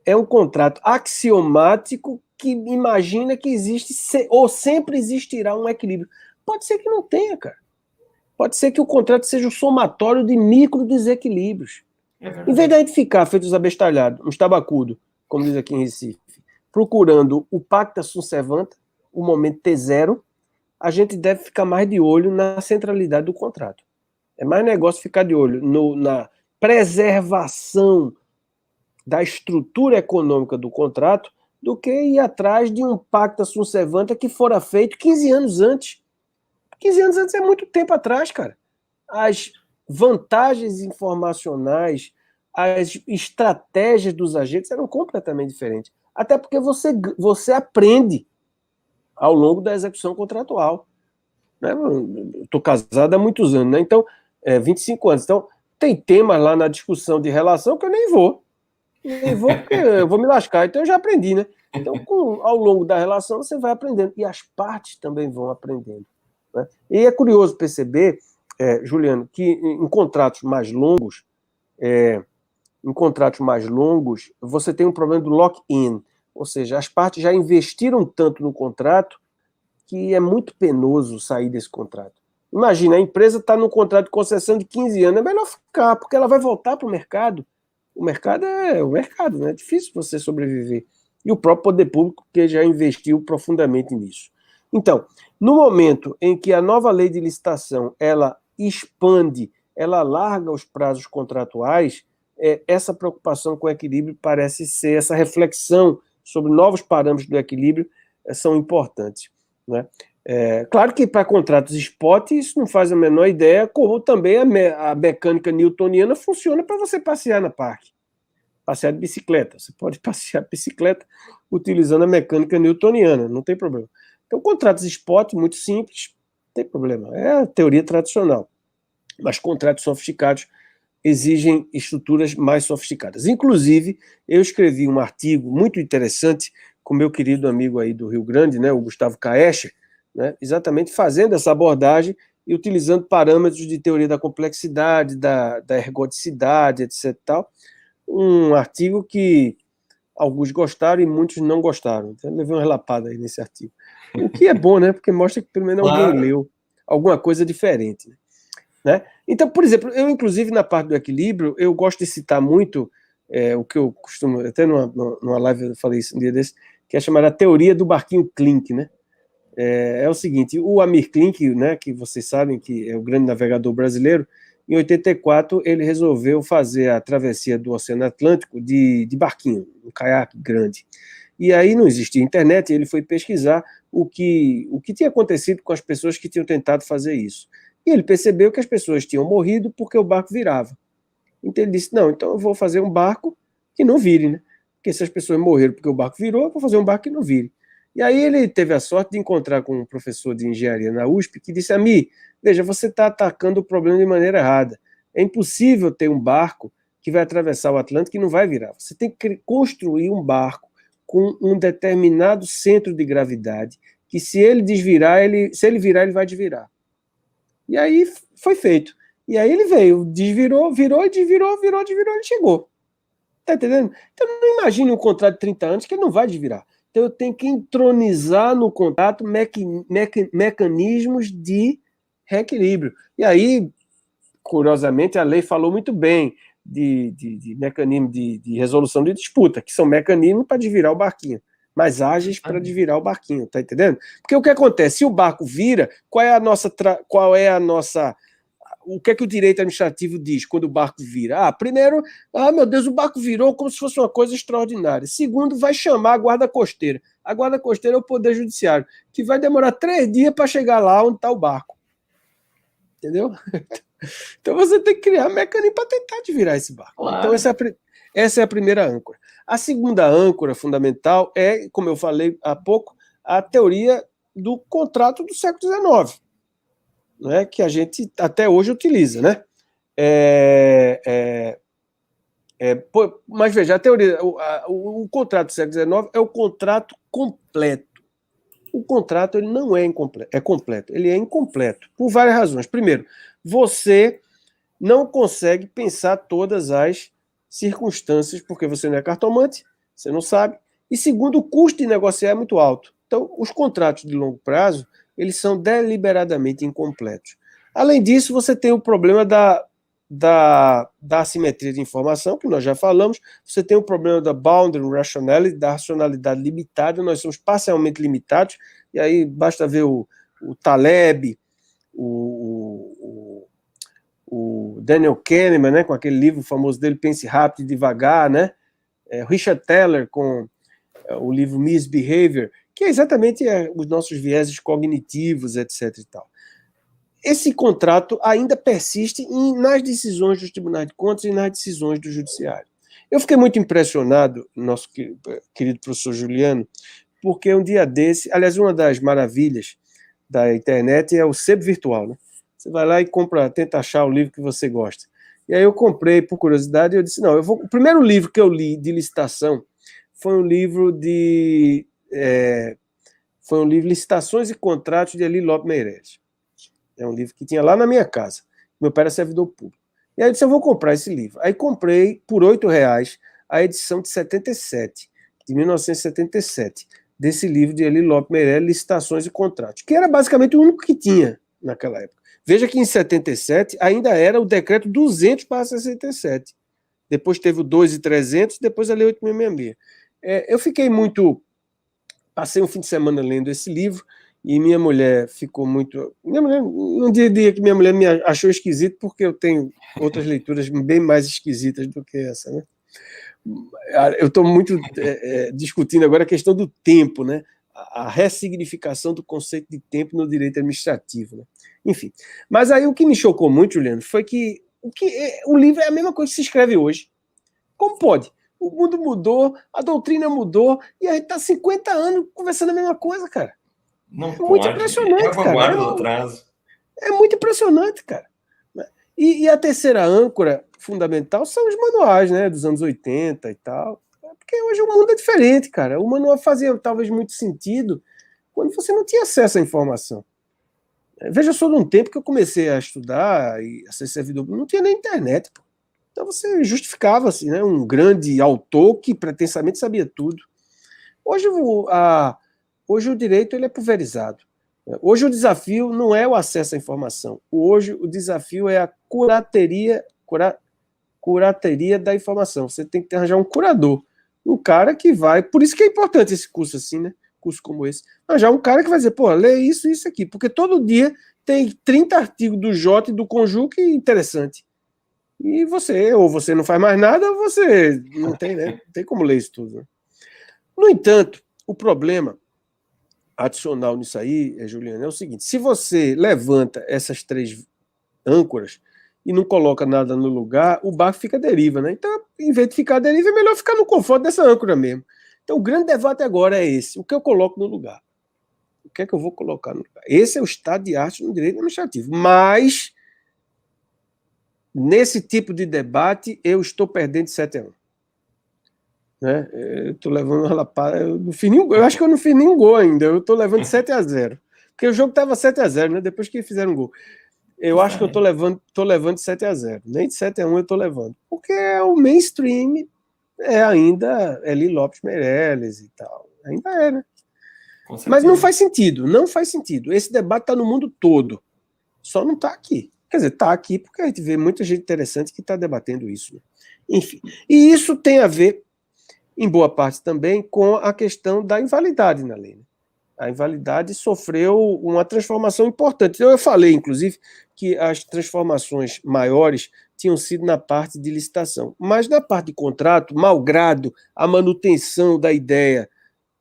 é um contrato axiomático que imagina que existe ou sempre existirá um equilíbrio. Pode ser que não tenha, cara. Pode ser que o contrato seja o somatório de micro desequilíbrios. Em vez de a gente ficar feito os abestalhados, uns tabacudos, como diz aqui em Recife, procurando o pacta sunt servanda, o momento T0, a gente deve ficar mais de olho na centralidade do contrato. É mais negócio ficar de olho na preservação da estrutura econômica do contrato do que ir atrás de um pacta sunt servanda que fora feito 15 anos antes. 15 anos antes é muito tempo atrás, cara. As vantagens informacionais, as estratégias dos agentes eram completamente diferentes. Até porque você aprende ao longo da execução contratual. Né? Estou casado há muitos anos, né? Então, 25 anos. Então, tem temas lá na discussão de relação que eu nem vou. Nem vou porque eu vou me lascar. Então, eu já aprendi, né? Então, ao longo da relação, você vai aprendendo. E as partes também vão aprendendo. Né? E é curioso perceber, Juliano, que em contratos mais longos, você tem um problema do lock-in. Ou seja, as partes já investiram tanto no contrato que é muito penoso sair desse contrato. Imagina, a empresa está num contrato de concessão de 15 anos, é melhor ficar, porque ela vai voltar para o mercado. O mercado é o mercado, né? É difícil você sobreviver. E o próprio poder público, que já investiu profundamente nisso. Então, no momento em que a nova lei de licitação ela expande, ela alarga os prazos contratuais, essa preocupação com o equilíbrio parece ser, essa reflexão sobre novos parâmetros do equilíbrio são importantes. Né? Claro que para contratos spot isso não faz a menor ideia, como também a mecânica newtoniana funciona para você passear na parque. Passear de bicicleta. Você pode passear de bicicleta utilizando a mecânica newtoniana, não tem problema. Então, contratos spot, muito simples, não tem problema. É a teoria tradicional. Mas contratos sofisticados exigem estruturas mais sofisticadas. Inclusive, eu escrevi um artigo muito interessante com meu querido amigo aí do Rio Grande, né, o Gustavo Kaescher, né, exatamente fazendo essa abordagem e utilizando parâmetros de teoria da complexidade, da ergodicidade, etc. Tal. Um artigo que alguns gostaram e muitos não gostaram. Então, eu levei uma relapada aí nesse artigo. O que é bom, né? Porque mostra que pelo menos alguém leu alguma coisa diferente. Né? Então, por exemplo, eu, inclusive, na parte do equilíbrio, eu gosto de citar muito o que eu costumo, até numa live eu falei isso um dia desse, que é chamada teoria do barquinho Klink, né? É o seguinte, o Amir Klink, né, que vocês sabem que é o grande navegador brasileiro, em 84 ele resolveu fazer a travessia do Oceano Atlântico de barquinho, um caiaque grande. E aí não existia internet, e ele foi pesquisar o que tinha acontecido com as pessoas que tinham tentado fazer isso. E ele percebeu que as pessoas tinham morrido porque o barco virava. Então ele disse, não, então eu vou fazer um barco que não vire, né? Porque se as pessoas morreram porque o barco virou, eu vou fazer um barco que não vire. E aí ele teve a sorte de encontrar com um professor de engenharia na USP que disse, Ami, veja, você está atacando o problema de maneira errada. É impossível ter um barco que vai atravessar o Atlântico e não vai virar. Você tem que construir um barco com um determinado centro de gravidade, que se ele desvirar, se ele virar, ele vai desvirar. E aí foi feito. E aí ele veio, desvirou, virou, desvirou, virou, desvirou, ele chegou. Tá entendendo? Então não imagine um contrato de 30 anos que ele não vai desvirar. Então eu tenho que entronizar no contrato mecanismos de reequilíbrio. E aí, curiosamente, a lei falou muito bem de mecanismo de resolução de disputa, que são mecanismos para desvirar o barquinho, mais ágeis para desvirar o barquinho, tá entendendo? Porque o que acontece? Se o barco vira, qual é a nossa o que é que o direito administrativo diz quando o barco vira? Primeiro, meu Deus, o barco virou como se fosse uma coisa extraordinária. Segundo, vai chamar a guarda costeira. A guarda costeira é o poder judiciário, que vai demorar 3 dias para chegar lá onde está o barco. Entendeu? Então você tem que criar um mecanismo para tentar desvirar esse barco. Claro. Então essa é a primeira âncora. A segunda âncora fundamental é, como eu falei há pouco, a teoria do contrato do século XIX. Né, que a gente até hoje utiliza, né? Mas veja, a teoria, o contrato do século XIX é o contrato completo. O contrato ele não é incompleto, é completo, ele é incompleto por várias razões. Primeiro, você não consegue pensar todas as circunstâncias porque você não é cartomante, você não sabe. E segundo, o custo de negociar é muito alto. Então, os contratos de longo prazo eles são deliberadamente incompletos. Além disso, você tem o problema da assimetria de informação, que nós já falamos, você tem o problema da boundary rationality, da racionalidade limitada, nós somos parcialmente limitados, e aí basta ver o Taleb, o Daniel Kahneman, né, com aquele livro famoso dele, Pense Rápido e Devagar, né? Richard Thaler com o livro Misbehavior, que é exatamente os nossos vieses cognitivos, etc. E tal. Esse contrato ainda persiste nas decisões dos tribunais de contas e nas decisões do judiciário. Eu fiquei muito impressionado, nosso querido professor Juliano, porque um dia desse, aliás, uma das maravilhas da internet é o sebo virtual, né? Você vai lá e tenta achar o livro que você gosta. E aí eu comprei, por curiosidade, e eu disse, o primeiro livro que eu li de licitação foi um livro Licitações e Contratos de Eli Lopes Meireles. É um livro que tinha lá na minha casa. Meu pai era servidor público. E aí eu disse, eu vou comprar esse livro. Aí comprei por R$8 a edição de 77, de 1977, desse livro de Eli Lopes Meireles, Licitações e Contratos, que era basicamente o único que tinha naquela época. Veja que em 77 ainda era o decreto 200/67. Depois teve o 2.300, depois a lei 8.666. Eu fiquei muito... Passei um fim de semana lendo esse livro e minha mulher ficou muito... Não diria que minha mulher me achou esquisito, porque eu tenho outras leituras bem mais esquisitas do que essa, né? Eu estou muito discutindo agora a questão do tempo, né? A ressignificação do conceito de tempo no direito administrativo, né? Enfim. Mas aí o que me chocou muito, Juliano, foi que o livro é a mesma coisa que se escreve hoje. Como pode? O mundo mudou, a doutrina mudou, e a gente está 50 anos conversando a mesma coisa, cara. Não pode. Muito impressionante, cara. Do atraso. É muito impressionante, cara. E a terceira âncora fundamental são os manuais, né, dos anos 80 e tal. Porque hoje o mundo é diferente, cara. O manual fazia talvez muito sentido quando você não tinha acesso à informação. Veja só, num tempo que eu comecei a estudar e a ser servidor, não tinha nem internet, pô. Então você justificava assim, né, um grande autor que pretensamente sabia tudo. Hoje hoje o direito ele é pulverizado. Hoje o desafio não é o acesso à informação. Hoje o desafio é a curateria da informação. Você tem que arranjar um curador. Um cara que vai... Por isso que é importante esse curso assim, né? Curso como esse. Arranjar um cara que vai dizer, pô, lê isso e isso aqui. Porque todo dia tem 30 artigos do Jota e do Conjuque interessante. E ou você não faz mais nada, ou você não tem, né? Não tem como ler isso tudo. Né? No entanto, o problema adicional nisso aí, Juliana, é o seguinte: se você levanta essas 3 âncoras e não coloca nada no lugar, o barco fica à deriva, né? Então, em vez de ficar à deriva, é melhor ficar no conforto dessa âncora mesmo. Então, o grande debate agora é esse: o que eu coloco no lugar? O que é que eu vou colocar no lugar? Esse é o estado de arte no direito administrativo. Mas, nesse tipo de debate, eu estou perdendo 7-1. Né? Eu estou levando uma lapada. Eu acho que eu não fiz nenhum gol ainda. Eu estou levando 7-0. Porque o jogo estava 7-0, né? Depois que fizeram um gol. Eu acho que eu estou levando de 7-0. Nem de 7-1 eu estou levando. Porque o mainstream é ainda Eli Lopes Meirelles e tal. Ainda é, né? Mas não faz sentido. Não faz sentido. Esse debate está no mundo todo. Só não está aqui. Quer dizer, está aqui porque a gente vê muita gente interessante que está debatendo isso. Né? Enfim. E isso tem a ver, em boa parte também, com a questão da invalidade na lei. Né? A invalidade sofreu uma transformação importante. Eu falei, inclusive, que as transformações maiores tinham sido na parte de licitação. Mas na parte de contrato, malgrado a manutenção da ideia,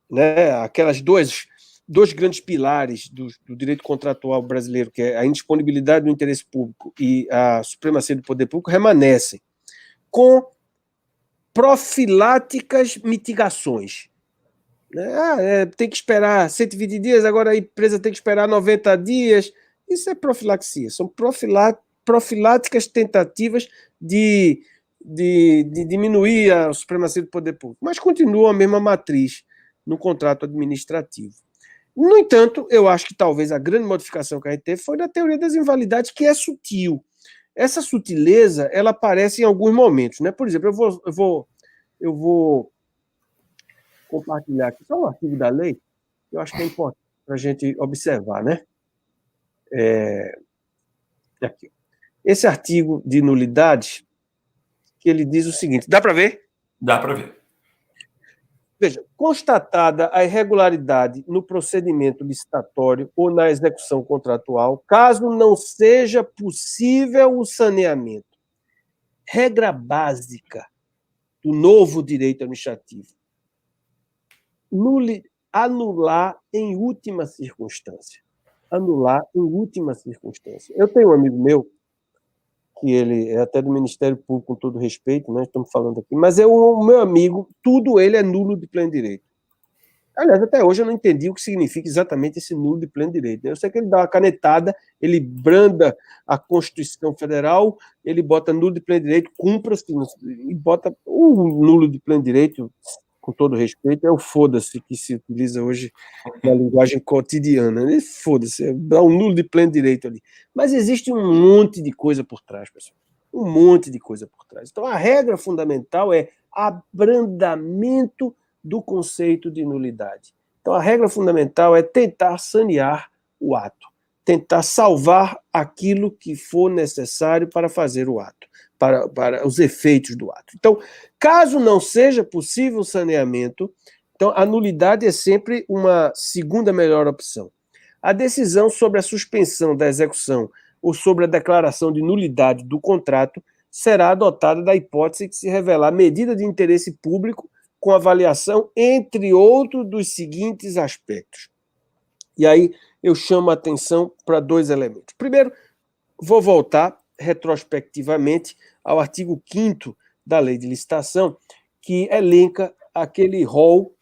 né, aquelas dois grandes pilares do direito contratual brasileiro, que é a indisponibilidade do interesse público e a supremacia do poder público, remanescem, com profiláticas mitigações. Tem que esperar 120 dias, agora a empresa tem que esperar 90 dias. Isso é profilaxia, são profiláticas tentativas de diminuir a supremacia do poder público, mas continua a mesma matriz no contrato administrativo. No entanto, eu acho que talvez a grande modificação que a gente teve foi da teoria das invalidades, que é sutil. Essa sutileza, ela aparece em alguns momentos. Né? Por exemplo, eu vou compartilhar aqui só um artigo da lei, que eu acho que é importante para a gente observar, né? Aqui. Esse artigo de nulidade, que ele diz o seguinte, dá para ver? Dá para ver. Veja, constatada a irregularidade no procedimento licitatório ou na execução contratual, caso não seja possível o saneamento. Regra básica do novo direito administrativo. Anular em última circunstância. Anular em última circunstância. Eu tenho um amigo meu, que ele é até do Ministério Público, com todo respeito, né? Estamos falando aqui, mas o meu amigo, tudo ele é nulo de pleno direito. Aliás, até hoje eu não entendi o que significa exatamente esse nulo de pleno direito. Né? Eu sei que ele dá uma canetada, ele branda a Constituição Federal, ele bota nulo de pleno direito, cumpra-se, e bota o nulo de pleno direito, com todo respeito, é o foda-se que se utiliza hoje na linguagem cotidiana. Né? Foda-se, dá um nulo de pleno direito ali. Mas existe um monte de coisa por trás, pessoal. Um monte de coisa por trás. Então, a regra fundamental é abrandamento do conceito de nulidade. Então, a regra fundamental é tentar sanear o ato, tentar salvar aquilo que for necessário para fazer o ato, para os efeitos do ato. Então, caso não seja possível o saneamento, então a nulidade é sempre uma segunda melhor opção. A decisão sobre a suspensão da execução ou sobre a declaração de nulidade do contrato será adotada da hipótese que se revelar medida de interesse público com avaliação, entre outros, dos seguintes aspectos. E aí eu chamo a atenção para 2 elementos. Primeiro, vou voltar retrospectivamente ao artigo 5º da Lei de Licitação, que elenca aquele rol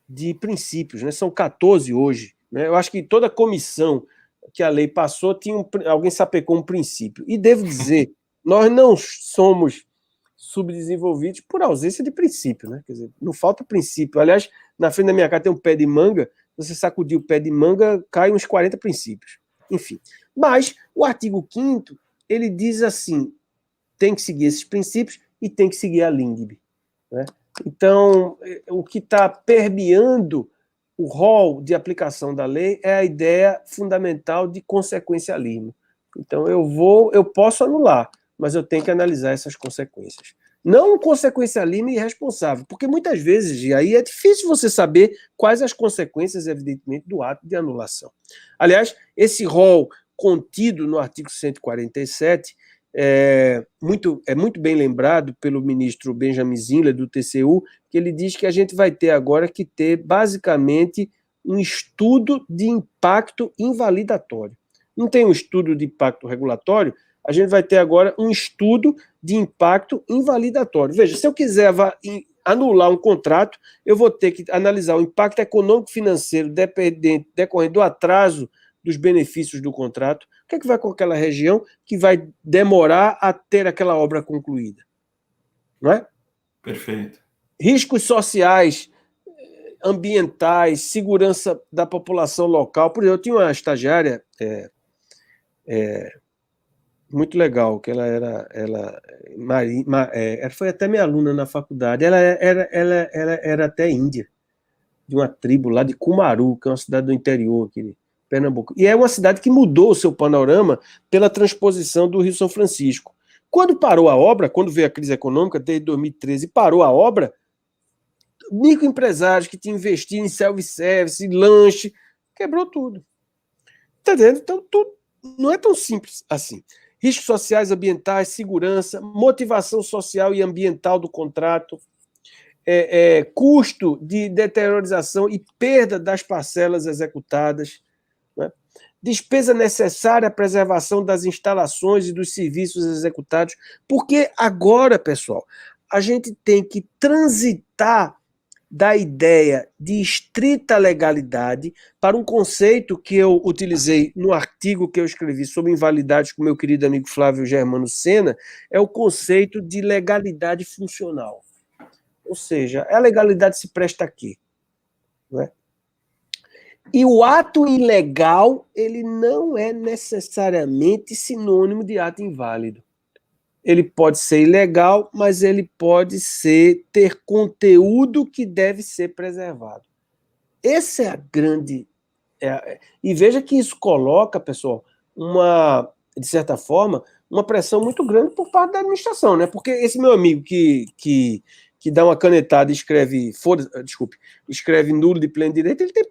de princípios, né? São 14 hoje. Né? Eu acho que toda comissão que a lei passou, alguém sapecou um princípio. E devo dizer, nós não somos subdesenvolvidos por ausência de princípio, né? Quer dizer, não falta princípio. Aliás, na frente da minha casa tem um pé de manga, você sacudir o pé de manga, cai uns 40 princípios. enfim. Mas o artigo 5º, ele diz assim, tem que seguir esses princípios e tem que seguir a LINDB, né? Então, o que está permeando o rol de aplicação da lei é a ideia fundamental de consequencialismo. Então, eu posso anular, mas eu tenho que analisar essas consequências. Não um consequencialismo irresponsável, porque muitas vezes, e aí é difícil você saber quais as consequências, evidentemente, do ato de anulação. Aliás, esse rol contido no artigo 147 é muito bem lembrado pelo ministro Benjamin Zindler, do TCU, que ele diz que a gente vai ter agora que ter, basicamente, um estudo de impacto invalidatório. Não tem um estudo de impacto regulatório, a gente vai ter agora um estudo de impacto invalidatório. Veja, se eu quiser anular um contrato, eu vou ter que analisar o impacto econômico-financeiro decorrente do atraso dos benefícios do contrato. O que é que vai com aquela região que vai demorar a ter aquela obra concluída? Não é? Perfeito. Riscos sociais, ambientais, segurança da população local. Por exemplo, eu tinha uma estagiária muito legal, que ela foi até minha aluna na faculdade. Ela era até índia, de uma tribo lá de Cumaru, que é uma cidade do interior aqui de Pernambuco. E é uma cidade que mudou o seu panorama pela transposição do Rio São Francisco. Quando parou a obra, quando veio a crise econômica, desde 2013, parou a obra, microempresários que tinham investido em self-service, em lanche, quebrou tudo. Está entendendo? Então, tudo não é tão simples assim. Riscos sociais, ambientais, segurança, motivação social e ambiental do contrato, custo de deteriorização e perda das parcelas executadas, né? Despesa necessária à preservação das instalações e dos serviços executados, porque agora, pessoal, a gente tem que transitar da ideia de estrita legalidade para um conceito que eu utilizei no artigo que eu escrevi sobre invalidades com meu querido amigo Flávio Germano Sena, é o conceito de legalidade funcional. Ou seja, a legalidade se presta a quê? Não é? E o ato ilegal, ele não é necessariamente sinônimo de ato inválido. Ele pode ser ilegal, mas ele pode ter conteúdo que deve ser preservado. Essa é a grande... e veja que isso coloca, pessoal, de certa forma, uma pressão muito grande por parte da administração, né? Porque esse meu amigo que dá uma canetada e escreve nulo de pleno direito, ele tem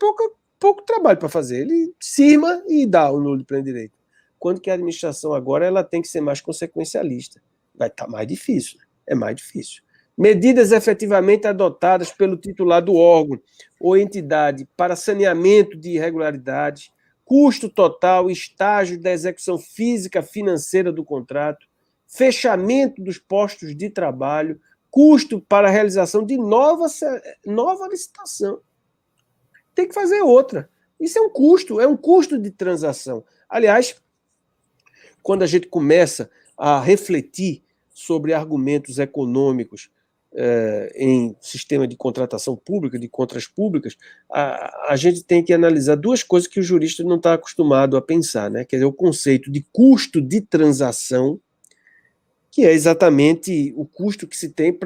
pouco trabalho para fazer. Ele cima e dá o nulo de pleno direito. Quando que a administração agora ela tem que ser mais consequencialista. Vai estar mais difícil, é mais difícil. Medidas efetivamente adotadas pelo titular do órgão ou entidade para saneamento de irregularidades, custo total, estágio da execução física financeira do contrato, fechamento dos postos de trabalho, custo para a realização de nova licitação. Tem que fazer outra. Isso é um custo de transação. Aliás, quando a gente começa a refletir sobre argumentos econômicos em sistema de contratação pública, de contras públicas, a gente tem que analisar duas coisas que o jurista não está acostumado a pensar, né? Quer dizer, o conceito de custo de transação, que é exatamente o custo que se tem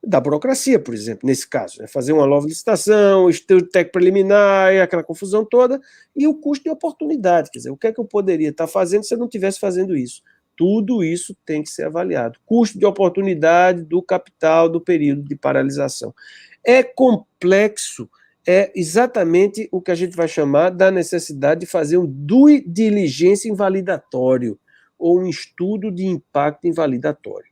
da burocracia, por exemplo, nesse caso, né? Fazer uma nova licitação, estudo técnico preliminar, aquela confusão toda, e o custo de oportunidade, quer dizer, o que é que eu poderia estar fazendo se eu não estivesse fazendo isso? Tudo isso tem que ser avaliado. Custo de oportunidade do capital do período de paralisação. É complexo, é exatamente o que a gente vai chamar da necessidade de fazer um due diligência invalidatório, ou um estudo de impacto invalidatório.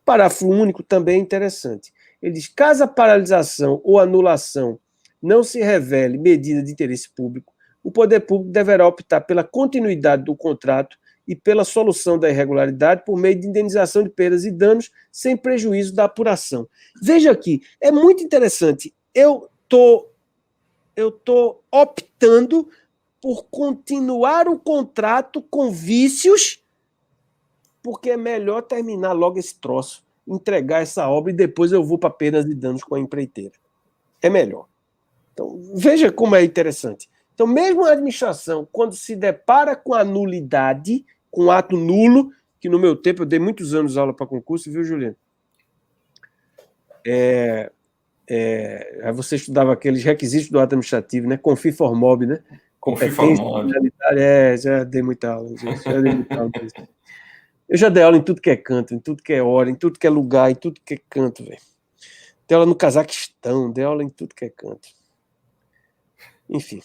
Parágrafo único também é interessante. Ele diz, caso a paralisação ou anulação não se revele medida de interesse público, o poder público deverá optar pela continuidade do contrato e pela solução da irregularidade por meio de indenização de perdas e danos sem prejuízo da apuração. Veja aqui, é muito interessante. Eu tô optando por continuar o contrato com vícios, porque é melhor terminar logo esse troço, entregar essa obra e depois eu vou para perdas e danos com a empreiteira. É melhor. Então, veja como é interessante. Então, mesmo a administração, quando se depara com a nulidade, com o ato nulo, que no meu tempo eu dei muitos anos aula para concurso, viu, Juliano? Aí você estudava aqueles requisitos do ato administrativo, né? Confie for mob, né? Competência, finalidade. Já dei muita aula. Já dei muita aula disso. Eu já dei aula em tudo que é canto, em tudo que é hora, em tudo que é lugar, em tudo que é canto, velho. Dei aula no Cazaquistão, dei aula em tudo que é canto. Enfim.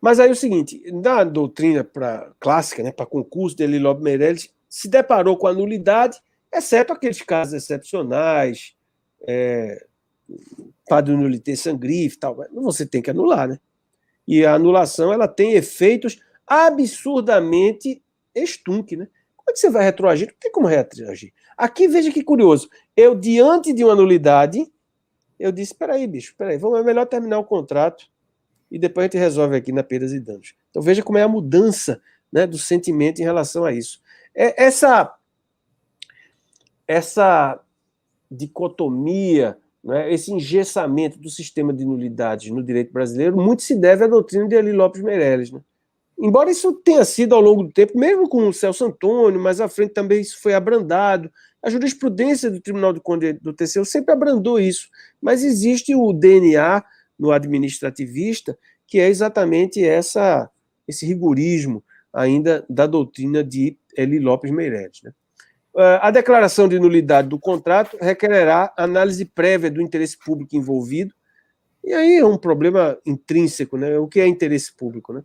Mas aí é o seguinte, na doutrina clássica, né, para concurso de Elie Lopes Meirelles, se deparou com a nulidade, exceto aqueles casos excepcionais, padre nulité sangrif e tal, você tem que anular, né? E a anulação, ela tem efeitos absurdamente estunque, né? Como é que você vai retroagir? Não tem como retroagir. Aqui, veja que curioso. Eu, diante de uma nulidade, eu disse, espera aí, bicho, é melhor terminar o contrato e depois a gente resolve aqui na perdas e danos. Então veja como é a mudança, né, do sentimento em relação a isso. Essa dicotomia, né, esse engessamento do sistema de nulidades no direito brasileiro, muito se deve à doutrina de Elie Lopes Meirelles, né? Embora isso tenha sido ao longo do tempo, mesmo com o Celso Antônio, mais à frente também isso foi abrandado. A jurisprudência do Tribunal do Conde do TCU sempre abrandou isso, mas existe o DNA no administrativista, que é exatamente esse rigorismo ainda da doutrina de Elie Lopes Meirelles, né? A declaração de nulidade do contrato requererá análise prévia do interesse público envolvido, e aí é um problema intrínseco, né? O que é interesse público, né?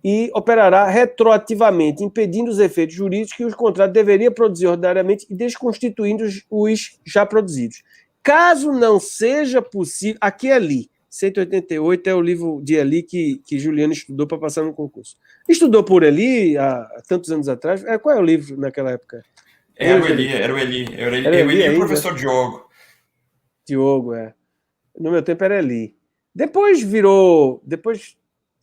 E operará retroativamente, impedindo os efeitos jurídicos que os contratos deveriam produzir ordinariamente e desconstituindo os já produzidos. Caso não seja possível... Aqui é Elie, 188 é o livro de Elie que Juliano estudou para passar no concurso. Estudou por Elie há tantos anos atrás? Qual é o livro naquela época? Era o Elie e o professor Diogo. Diogo, no meu tempo era Elie. Depois,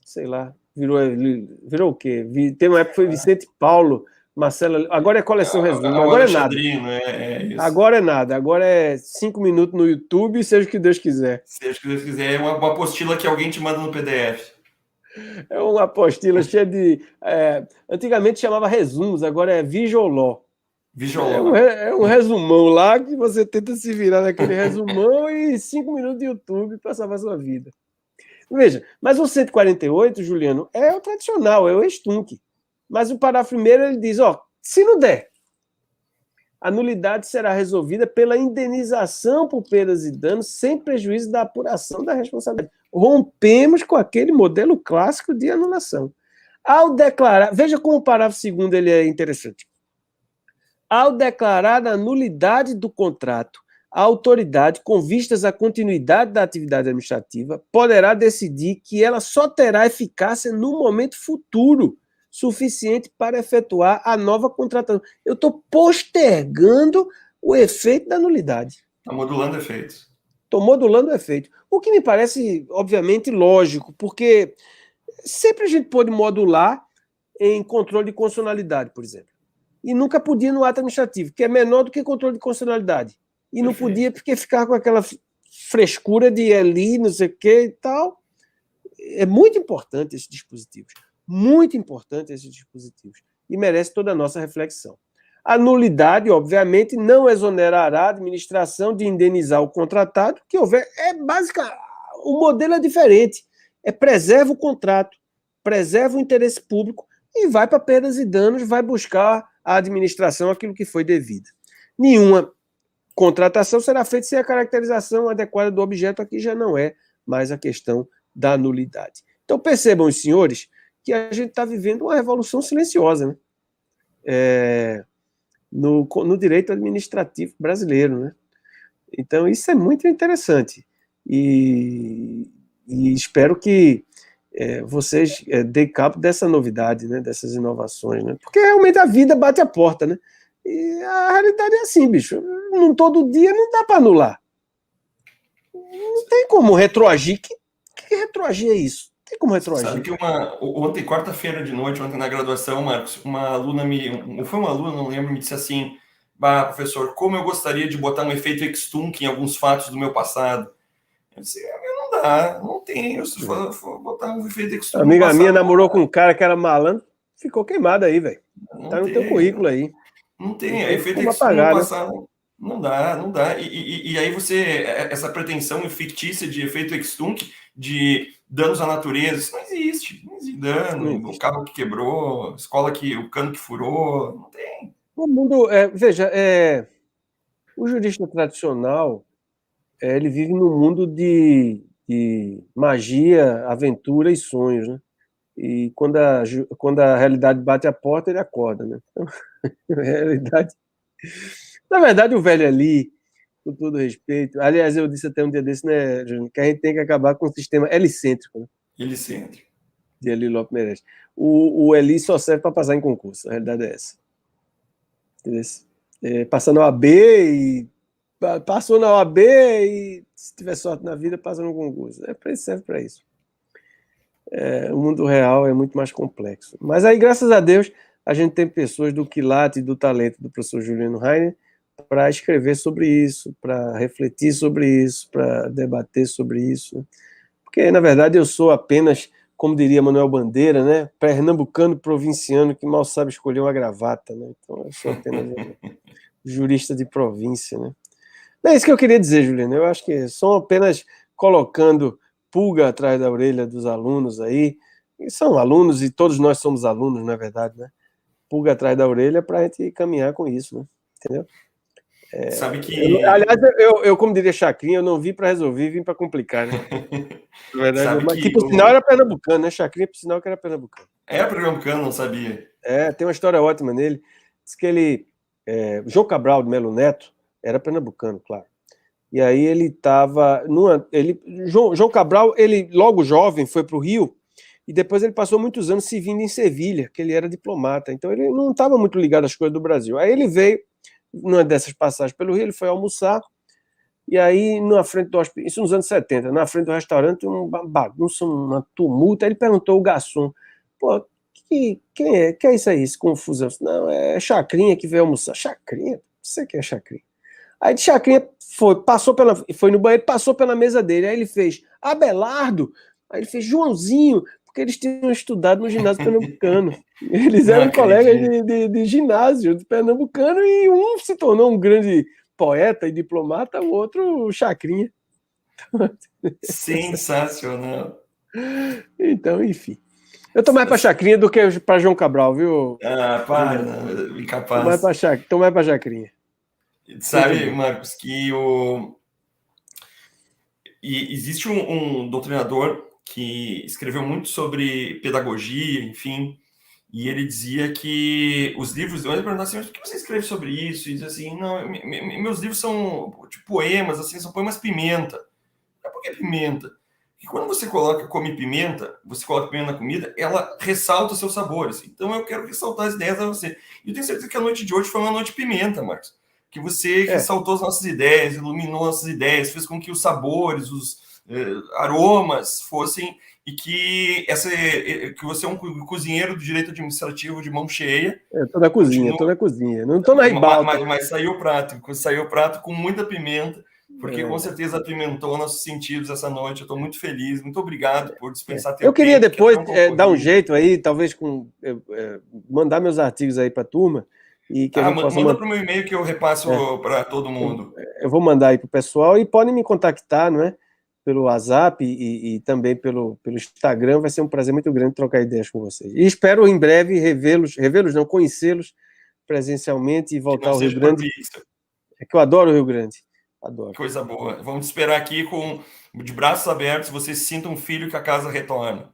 sei lá, virou o quê? Tem uma época que foi Vicente Paulo, Marcelo. Agora é coleção resumo. Agora é nada. Isso. Agora é nada. Agora é 5 minutos no YouTube, seja o que Deus quiser. Seja o que Deus quiser. É uma apostila que alguém te manda no PDF. É uma apostila cheia de... antigamente chamava resumos, agora é Visual Law. É um resumão lá que você tenta se virar naquele resumão e 5 minutos de YouTube para salvar a sua vida. Veja, mas o 148, Juliano, é o tradicional, é o estunque. Mas o parágrafo primeiro ele diz, se não der, a nulidade será resolvida pela indenização por perdas e danos sem prejuízo da apuração da responsabilidade. Rompemos com aquele modelo clássico de anulação. Ao declarar, veja como o parágrafo segundo ele é interessante. Ao declarar a nulidade do contrato, a autoridade, com vistas à continuidade da atividade administrativa, poderá decidir que ela só terá eficácia no momento futuro, suficiente para efetuar a nova contratação. Eu estou postergando o efeito da nulidade. Está modulando efeitos. Estou modulando o efeito. O que me parece, obviamente, lógico, porque sempre a gente pode modular em controle de constitucionalidade, por exemplo. E nunca podia no ato administrativo, que é menor do que controle de constitucionalidade. E não podia porque ficava com aquela frescura de ali, não sei o que e tal. É muito importante esses dispositivos. Muito importante esses dispositivos. E merece toda a nossa reflexão. A nulidade, obviamente, não exonerará a administração de indenizar o contratado que houver. O modelo é diferente. Preserva o contrato, preserva o interesse público e vai para perdas e danos, vai buscar a administração aquilo que foi devido. Nenhuma contratação será feita sem a caracterização adequada do objeto, aqui já não é mais a questão da nulidade. Então percebam, os senhores, que a gente está vivendo uma revolução silenciosa, né? No direito administrativo brasileiro, né? Então isso é muito interessante e espero que vocês deem cabo dessa novidade, né? Dessas inovações, né? Porque realmente a vida bate a porta, né? E a realidade é assim, bicho. Não todo dia não dá para anular. Não tem como retroagir. Que retroagir é isso? Não tem como retroagir. Sabe que ontem, quarta-feira de noite, ontem na graduação, Marcos, uma aluna foi uma aluna, não lembro, me disse assim, professor, como eu gostaria de botar um efeito extunc em alguns fatos do meu passado. Eu disse, não dá, não tem. Se for botar um efeito de costume. Amiga minha namorou com um cara que era malandro, ficou queimado aí, velho. Tá no teu currículo aí. Não tem. Não Aí tem efeito de como costume apagar, né? passar. Não dá, não dá. E aí você, essa pretensão fictícia de efeito extunk, de danos à natureza, isso não existe. Não existe dano, o carro que quebrou, o cano que furou, não tem. O mundo, veja, o jurista tradicional, ele vive num mundo de magia, aventura e sonhos, né? E quando a realidade bate a porta, ele acorda, né? Então, a realidade... Na verdade, o velho ali, com todo respeito... Aliás, eu disse até um dia desse, né, Júnior, que a gente tem que acabar com o sistema helicêntrico, né? Helicêntrico. De Eli Lopes Merece. O Eli só serve para passar em concurso, a realidade é essa. Passar na OAB e... Passou na OAB e, se tiver sorte na vida, passa no concurso. Serve para isso. O mundo real é muito mais complexo. Mas aí, graças a Deus, a gente tem pessoas do quilate e do talento do professor Juliano Rainer para escrever sobre isso, para refletir sobre isso, para debater sobre isso. Porque, na verdade, eu sou apenas, como diria Manuel Bandeira, né, pernambucano provinciano que mal sabe escolher uma gravata. Né? Então, eu sou apenas um jurista de província. Né? Não é isso que eu queria dizer, Juliano. Eu acho que são apenas colocando pulga atrás da orelha dos alunos aí. E são alunos, e todos nós somos alunos, na verdade, né? Pulga atrás da orelha para a gente caminhar com isso, né? Entendeu? Sabe que... aliás, eu, como diria Chacrinha, eu não vim para resolver, vim para complicar, né? Na verdade, mas que por sinal era pernambucano, né? Chacrinha, por sinal, que era pernambucano. É pernambucano, não sabia. Tem uma história ótima nele. Diz que ele... João Cabral de Melo Neto era pernambucano, claro. E aí ele estava... João Cabral, ele logo jovem foi para o Rio e depois ele passou muitos anos servindo em Sevilha, que ele era diplomata. Então ele não estava muito ligado às coisas do Brasil. Aí ele veio, numa dessas passagens pelo Rio, ele foi almoçar e aí na frente do hospital, isso nos anos 70, na frente do restaurante, uma bagunça, uma tumulta. Aí ele perguntou ao garçom, pô, quem é isso aí, esse confusão? Não, é Chacrinha que veio almoçar. Chacrinha? Você que é Chacrinha? Aí de Chacrinha foi no banheiro, passou pela mesa dele, aí ele fez Abelardo, aí ele fez Joãozinho, porque eles tinham estudado no ginásio pernambucano. Eles eram colegas de ginásio de pernambucano e um se tornou um grande poeta e diplomata, o outro Chacrinha. Sensacional. Então, enfim. Eu tô mais para Chacrinha do que para João Cabral, viu? Para, não, incapaz. Tô mais para Chacrinha. Sabe, Marcos, que existe um doutrinador que escreveu muito sobre pedagogia, enfim, e ele dizia que os livros... Eu perguntava assim, mas por que você escreve sobre isso? E diz assim, não, meus livros são tipo, poemas, assim, são poemas pimenta. Mas por que pimenta? Porque quando você come pimenta, você coloca pimenta na comida, ela ressalta os seus sabores. Então eu quero ressaltar as ideias a você. E eu tenho certeza que a noite de hoje foi uma noite pimenta, Marcos. Que você ressaltou as nossas ideias, iluminou nossas ideias, fez com que os sabores, os aromas fossem... E que você é um cozinheiro do direito administrativo de mão cheia. Tô na cozinha. Não tô na ribalta. Mas saiu o prato com muita pimenta, porque com certeza apimentou nossos sentidos essa noite. Eu estou muito feliz, muito obrigado por dispensar tempo. Eu queria depois dar um jeito aí, talvez mandar meus artigos aí para a turma. E que a gente possa manda para o meu e-mail que eu repasso para todo mundo. Eu vou mandar aí para o pessoal e podem me contactar, não é? Pelo WhatsApp e também pelo Instagram. Vai ser um prazer muito grande trocar ideias com vocês. E espero em breve conhecê-los presencialmente e voltar ao Rio Grande. É que eu adoro o Rio Grande. Adoro. Coisa boa. Vamos te esperar aqui de braços abertos, você se sinta um filho que a casa retorna.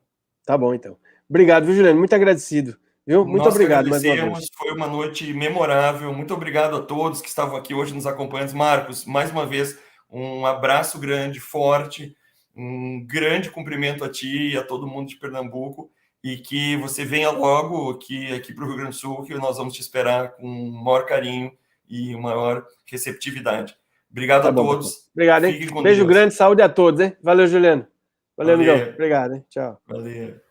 Tá bom, então. Obrigado, viu, Juliano? Muito agradecido. Viu? Muito obrigado mais uma vez. Foi uma noite memorável. Muito obrigado a todos que estavam aqui hoje nos acompanhando. Marcos, mais uma vez, um abraço grande, forte, um grande cumprimento a ti e a todo mundo de Pernambuco, e que você venha logo aqui para o Rio Grande do Sul, que nós vamos te esperar com o maior carinho e maior receptividade. Obrigado a todos. Obrigado, hein? Beijo grande, saúde a todos, hein? Valeu, Juliano. Valeu, amigão. Obrigado, hein? Tchau. Valeu.